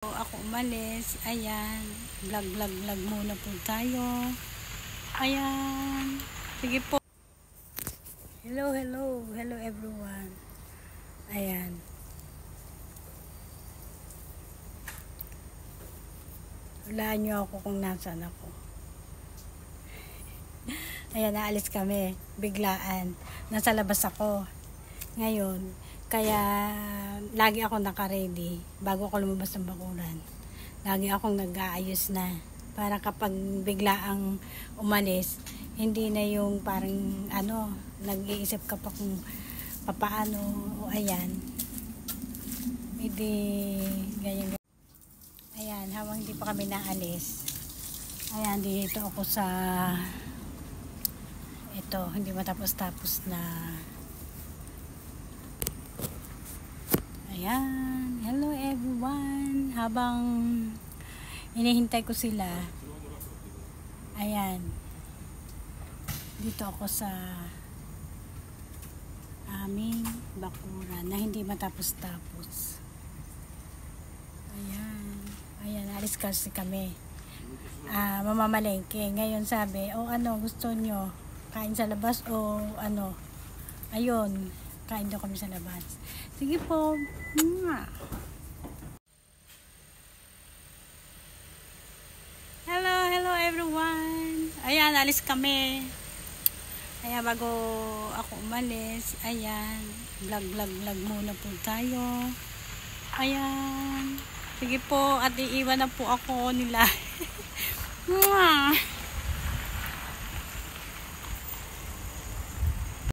Ako umalis, ayan, vlog muna po tayo, ayan, sige po, hello everyone, ayan, hulaan nyo ako kung nasaan ako, ayan, naalis kami, biglaan, nasa labas ako, ngayon, kaya lagi ako naka-ready bago ako lumabas ng bakuran. Lagi akong nag-aayos na para kapag biglaang umalis, hindi na yung parang nag-iisip ka pa kung papaano o ayan. Hindi ganyan. Ayan, habang hindi pa kami naalis. Ayan, dito ako sa ito, hindi matapos-tapos na. Ayan, hello everyone. Habang inihintay ko sila, ayan, dito ako sa aming bakuran na hindi matapos-tapos. Ayan, alis kasi kami. Mamamalengke. Ngayon sabi, gusto nyo? Kain sa labas o ayun, kain daw kami sa labas. Sige po. Hello everyone. Ayan, alis kami. Ayan, bago ako umalis, ayan, vlog muna po tayo. Ayan. Sige po, at iiwan na po ako nila.